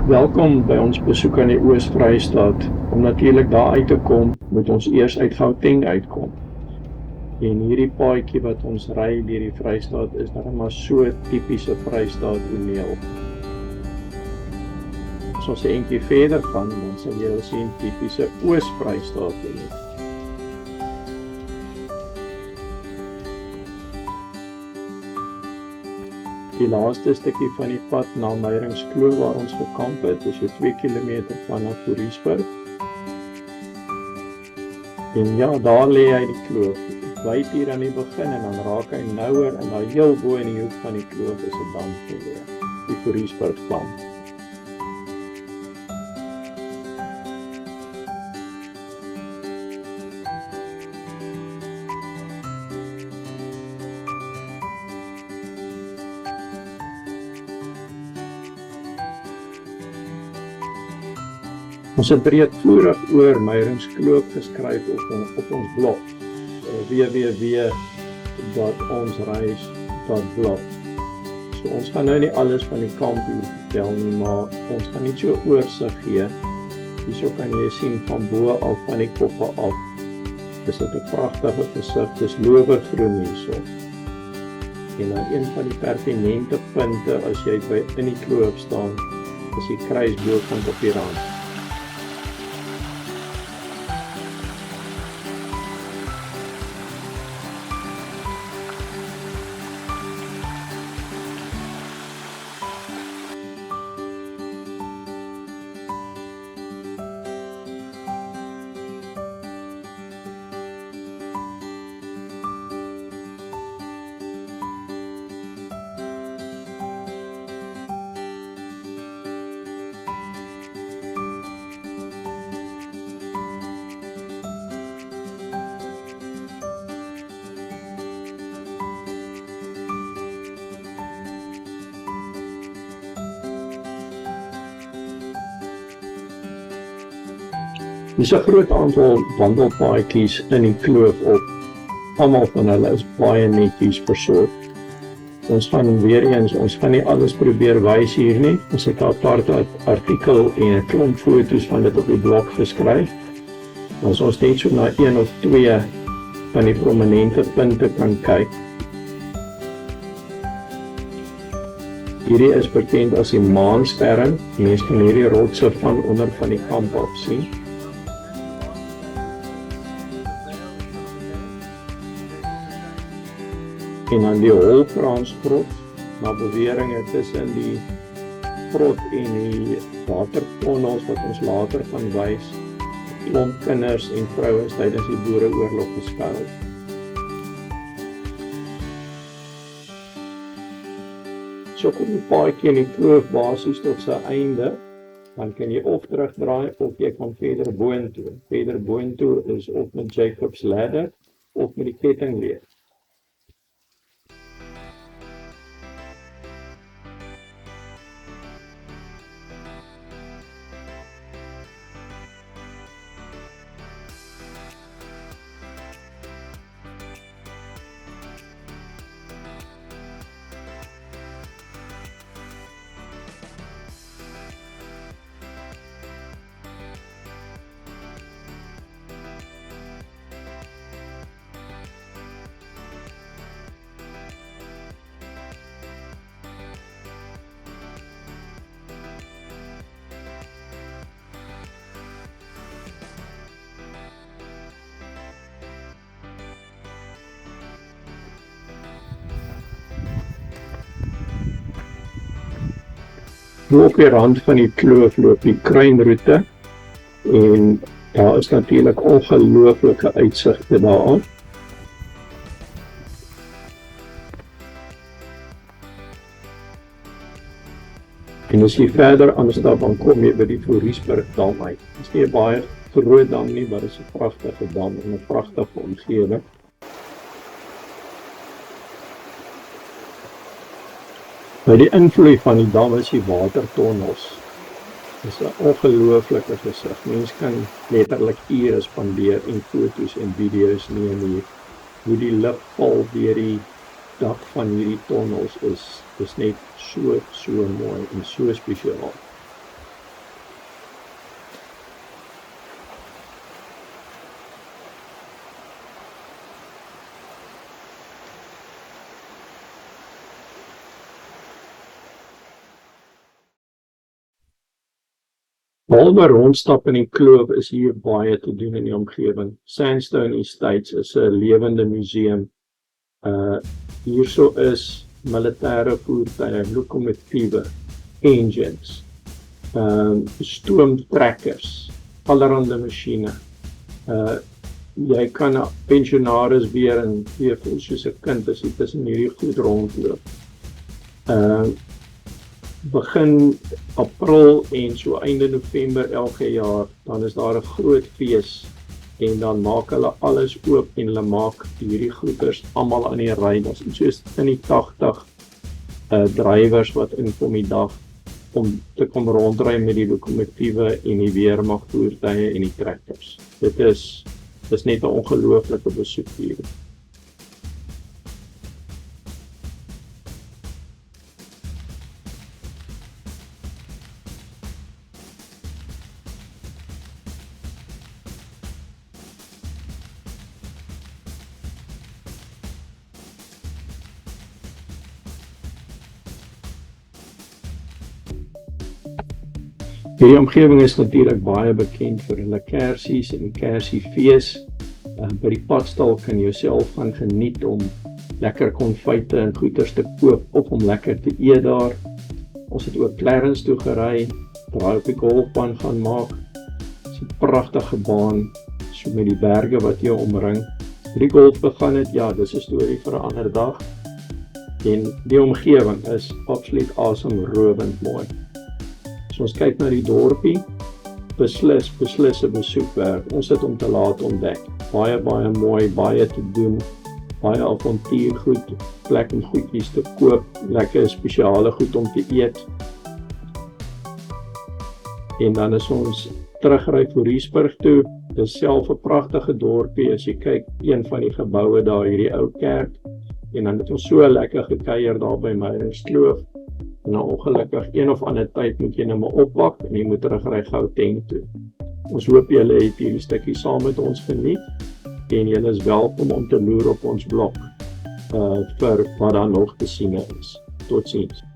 Welkom by ons besoek aan die Oos-Vrystaat. Om natuurlik daar uit te kom, moet ons eers uit Gauteng uitkom. En hierdie paadjie wat ons ry deur die Vrystaat is dan maar so tipiese Vrystaat toneel. As ons 'n entjie verder gaan, dan sal jy sien tipiese Oos-Vrystaat toneel. Die laaste stukkie van die pad na Meyringskloof waar ons gekamp het, is so 2 km vanaf Foriesburg. En ja, daar lê hy die kloof. Wyd hier aan die begin en dan raak hy nouer en daar heel bo in die hoek van die kloof is 'n dam geleë, die Foriesburgdam. Ons het breedvoerig oor Meyringskloof geskryf op ons blog www.onsreis.blog. So ons gaan nou nie alles van die kamp hier vertel nie, maar ons gaan net so oorsig gee. Hierso kan jy sien van bo af van die koppe af. Dis 'n pragtige gesig, dis lowergroen hierso. En dan een van die pertinente punte as jy by in die kloof staan, is die kruisbokant op die rand. Dis 'n groot aantal wandelpaadjies in die kloof op. Almal van hulle is baie netjies versorg. Ons gaan nie alles probeer wys hier nie. Ons het 'n aparte artikel en 'n klomp foto's van dit op die blog geskryf. As ons net so na 1 of 2 van die prominente punte kan kyk. Hierdie is bekend as die Maansterring. Mense kan hierdie rotse van onder van die kamp af sien. En dan die Holkransgrot, na beweringe tussen die grot en die watertonnels wat ons later gaan wys, klomp kinders en vrouens tydens die Boereoorlog geskuil. So kom die paadjie in die kloof basies tot sy einde, dan kan jy of terugdraai of jy kan verder boontoe. Verder boontoe is of met Jacob's Ladder of met die kettingleer. Op die rand van die kloof loop die kruinroete en daar is natuurlik ongelooflike uitsigte daarop. En as jy verder aanstap, dan kom jy by die Foriesburgdam uit. Dit is nie 'n baie groot dam nie, maar dit is 'n pragtige dam en 'n pragtige omgewing. Nou die invloed van die dam is die watertonnels. Dit is 'n ongelooflike gesig. Mens kan letterlik ure spandeer en foto's en video's neem hier. Hoe die lig val deur die dak van hierdie tonnels is net so mooi en so spesiaal. Behalwe rondstap in die kloof is hier baie te doen in die omgewing. Sandstone Estates is 'n lewende museum. Hierso is militêre voertuie, lokomotiewe, engines, stoomtrekkers, allerhande masjiene. Jy kan 'n pensionaris weer en jy voel soos 'n kind as jy tussen hierdie goed rondloop. Begin April en so einde November elke jaar, dan is daar 'n groot fees en dan maak hulle alles oop en hulle maak hierdie goeders almal aan die ry. Daar's iets soos in die 80 drywers wat inkom die dag om te kom rondry met die lokomotiewe en die weermagvoertuie en die trekkers. Dit is net 'n ongelooflike besoek hier. Hierdie omgewing is natuurlik baie bekend vir hulle kersies en die kersiefees. By die padstal kan jy jouself gaan geniet om lekker konfyte en goeders te koop of om lekker te eet daar. Ons het ook Clarence toe gery, daar op die golfbaan gaan maak. Dit is 'n pragtige baan, so met die berge wat jou omring. Die golf begin het, ja, dis 'n storie vir 'n ander dag. En die omgewing is absoluut asemrowend mooi. As ons kyk na die dorpie, beslis 'n besoek werd. Ons het om te laat ontdek. Baie mooi, baie te doen, baie avontuurgoed, plek om goedjies te koop, lekker spesiale goed om te eet. En dan is ons terugry Foriesburg toe. Dis self 'n pragtige dorpie as jy kyk, een van die geboue daar, hierdie ou kerk. En dan het ons so lekker gekuier daar by Meyerskloof. En nou ongelukkig een of ander tyd moet jy nou maar opwak en jy moet terugry Gauteng toe. Ons hoop julle het hierdie stukkie saam met ons geniet en julle is welkom om te loer op ons blog vir wat daar nog te sien is. Totsiens.